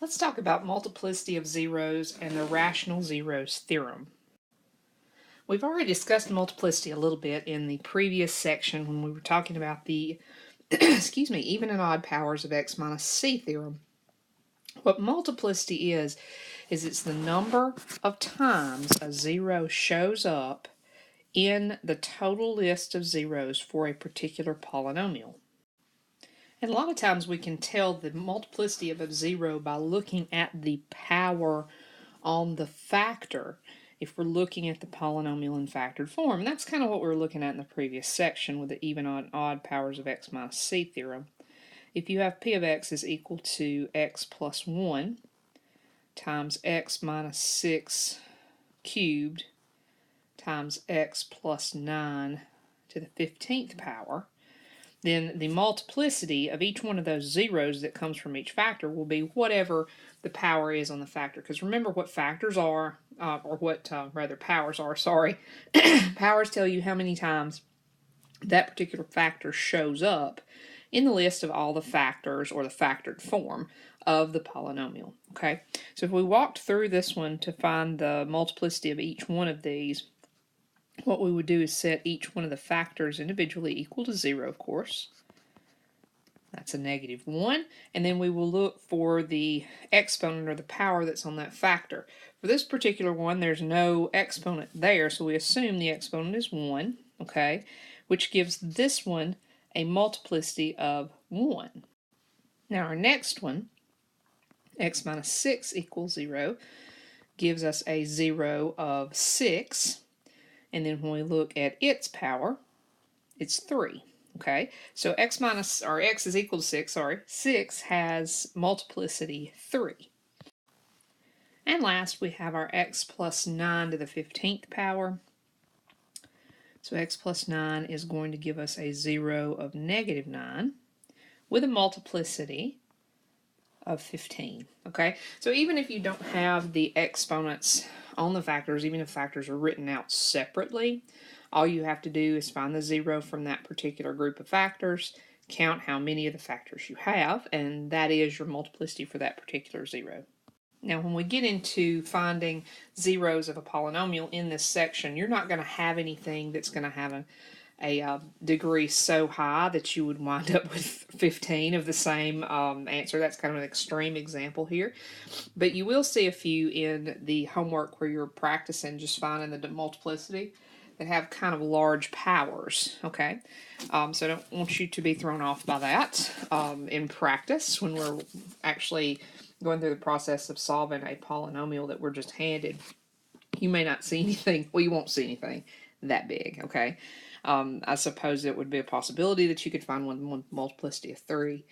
Let's talk about multiplicity of zeros and the rational zeros theorem. We've already discussed multiplicity a little bit in the previous section when we were talking about the even and odd powers of x minus c theorem. What multiplicity is it's the number of times a zero shows up in the total list of zeros for a particular polynomial. And a lot of times we can tell the multiplicity of a zero by looking at the power on the factor if we're looking at the polynomial in factored form. And that's kind of what we were looking at in the previous section with the even and odd powers of x minus c theorem. If you have p of x is equal to x plus 1 times x minus 6 cubed times x plus 9 to the 15th power, then the multiplicity of each one of those zeros that comes from each factor will be whatever the power is on the factor. Because remember what factors are, powers are, sorry. Powers tell you how many times that particular factor shows up in the list of all the factors or the factored form of the polynomial. Okay, so if we walked through this one to find the multiplicity of each one of these, what we would do is set each one of the factors individually equal to 0, of course. That's a -1. And then we will look for the exponent or the power that's on that factor. For this particular one, there's no exponent there, so we assume the exponent is 1, okay, which gives this one a multiplicity of 1. Now our next one, x minus 6 equals 0, gives us a 0 of 6. And then when we look at its power, it's 3. Okay, so x is equal to 6, 6 has multiplicity 3. And last we have our x plus 9 to the 15th power. So x plus 9 is going to give us a 0 of -9 with a multiplicity of 15. Okay, so even if you don't have the exponents on the factors, even if factors are written out separately, all you have to do is find the 0 from that particular group of factors, count how many of the factors you have, and that is your multiplicity for that particular 0. Now when we get into finding zeros of a polynomial in this section, you're not going to have anything that's going to have a degree so high that you would wind up with 15 of the same answer. That's kind of an extreme example here. But you will see a few in the homework where you're practicing just finding the multiplicity that have kind of large powers, okay? So I don't want you to be thrown off by that in practice when we're actually going through the process of solving a polynomial that we're just handed. You may not see anything, well, you won't see anything that big, okay? I suppose it would be a possibility that you could find one with multiplicity of 3,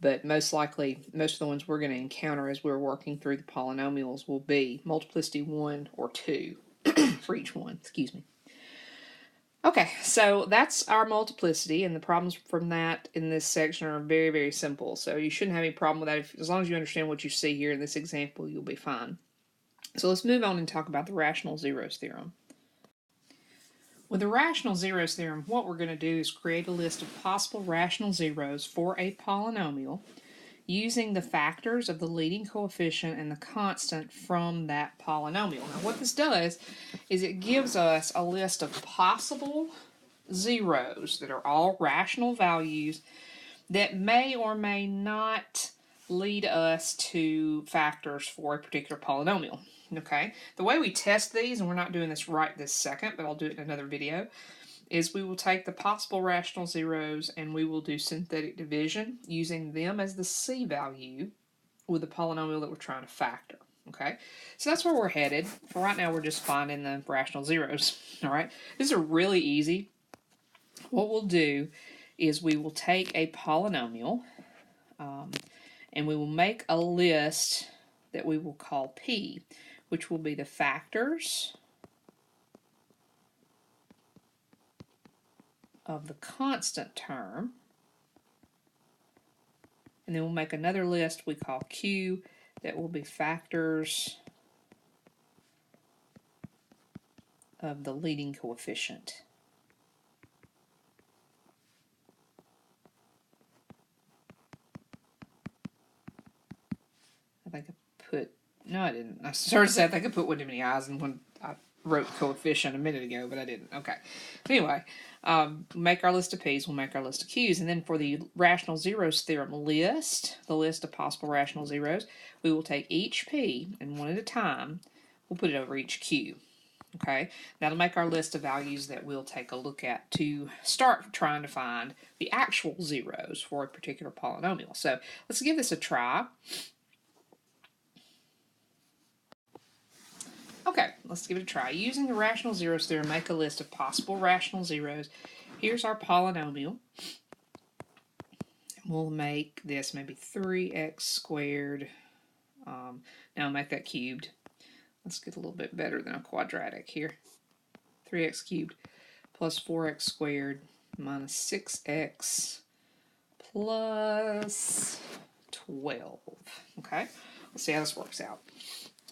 but most likely, most of the ones we're going to encounter as we're working through the polynomials will be multiplicity 1 or 2 for each one, excuse me. Okay, so that's our multiplicity, and the problems from that in this section are very, very simple. So you shouldn't have any problem with that. As long as you understand what you see here in this example, you'll be fine. So let's move on and talk about the rational zeros theorem. With the rational zeros theorem, what we're going to do is create a list of possible rational zeros for a polynomial using the factors of the leading coefficient and the constant from that polynomial. Now what this does is it gives us a list of possible zeros that are all rational values that may or may not lead us to factors for a particular polynomial. Okay, the way we test these, and we're not doing this right this second, but I'll do it in another video, is we will take the possible rational zeros and we will do synthetic division using them as the c value with the polynomial that we're trying to factor. Okay, so that's where we're headed. For right now, we're just finding the rational zeros. All right, these are really easy. What we'll do is we will take a polynomial and we will make a list that we will call P, which will be the factors of the constant term. And then we'll make another list we call Q that will be factors of the leading coefficient. I think I put, no I didn't. I started to say I think I put one too many i's in when I wrote coefficient a minute ago, but I didn't. Okay. Anyway, make our list of p's, we'll make our list of q's, and then for the rational zeros theorem list, the list of possible rational zeros, we will take each p and one at a time, we'll put it over each q. Okay, that'll make our list of values that we'll take a look at to start trying to find the actual zeros for a particular polynomial. So let's give this a try. Okay, let's give it a try. Using the rational zeros theorem, make a list of possible rational zeros. Here's our polynomial. We'll make this maybe 3x squared. Now I'll make that cubed. Let's get a little bit better than a quadratic here. 3x cubed plus 4x squared minus 6x plus 12. Okay, let's see how this works out.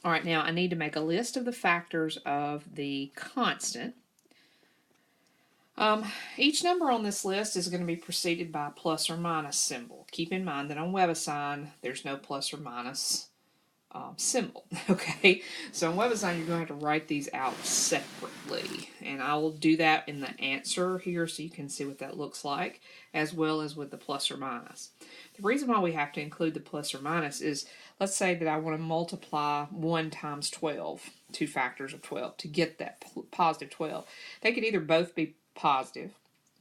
All right, now I need to make a list of the factors of the constant. Each number on this list is going to be preceded by a plus or minus symbol. Keep in mind that on WebAssign, there's no plus or minus symbol. Okay, so in WebAssign, you're going to have to write these out separately, and I will do that in the answer here so you can see what that looks like, as well as with the plus or minus. The reason why we have to include the plus or minus is, let's say that I want to multiply 1 times 12, two factors of 12, to get that positive 12. They could either both be positive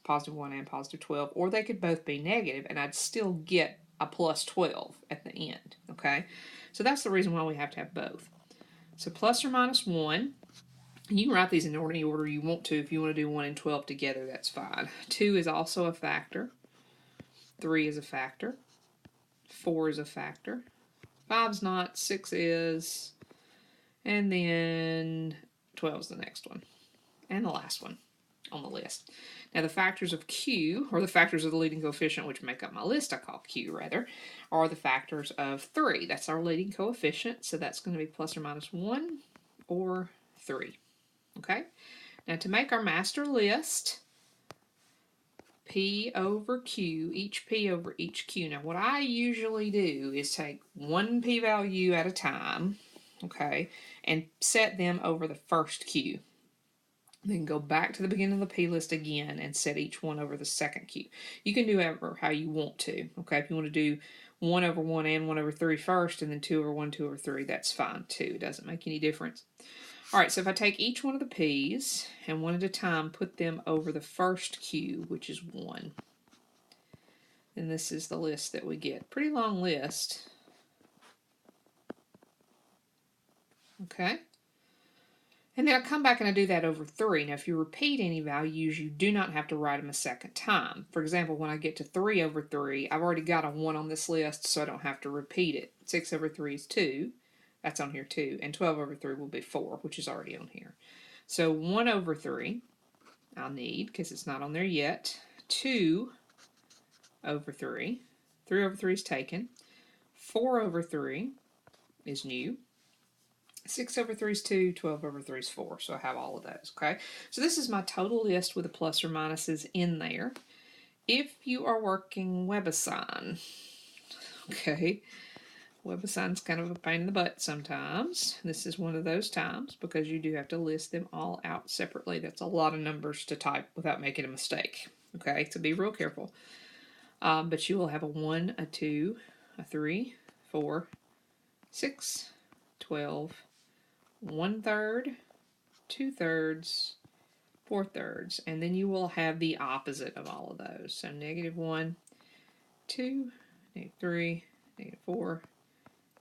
1 and positive 12, or they could both be negative, and I'd still get a plus 12 at the end. Okay, so that's the reason why we have to have both. So plus or minus 1, you can write these in any order you want to. If you want to do 1 and 12 together, that's fine. 2 is also a factor. 3 is a factor. 4 is a factor. 5's not. 6 is. And then 12 is the next one. And the last one on the list. Now the factors of Q, or the factors of the leading coefficient, which make up my list, I call Q rather, are the factors of 3. That's our leading coefficient, so that's going to be plus or minus 1 or 3. Okay? Now to make our master list, P over Q, each P over each Q. Now what I usually do is take one P value at a time, okay, and set them over the first Q. Then go back to the beginning of the P list again and set each one over the second Q. You can do ever how you want to. Okay, if you want to do 1 over 1 and 1 over 3 first, and then 2 over 1, 2 over 3, that's fine too. It doesn't make any difference. All right, so if I take each one of the P's and one at a time, put them over the first Q, which is 1. And this is the list that we get. Pretty long list. Okay. And then I come back and I do that over 3. Now, if you repeat any values, you do not have to write them a second time. For example, when I get to 3 over 3, I've already got a 1 on this list, so I don't have to repeat it. 6 over 3 is 2. That's on here too. And 12 over 3 will be 4, which is already on here. So 1 over 3 I'll need, because it's not on there yet. 2 over 3. 3 over 3 is taken. 4 over 3 is new. 6 over 3 is 2, 12 over 3 is 4, so I have all of those, okay? So this is my total list with the plus or minuses in there. If you are working WebAssign, okay, WebAssign's kind of a pain in the butt sometimes. This is one of those times because you do have to list them all out separately. That's a lot of numbers to type without making a mistake, okay? So be real careful. But you will have a 1, a 2, a 3, 4, 6, 12, 1/3, 2/3, 4/3, and then you will have the opposite of all of those. So -1, 2, -3, -4,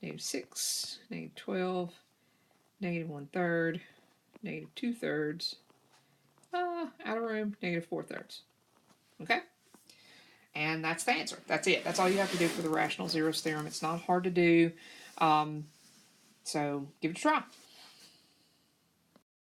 -6, -12, -1/3, -2/3, out of room, -4/3. Okay? And that's the answer. That's it. That's all you have to do for the rational zeros theorem. It's not hard to do. So give it a try.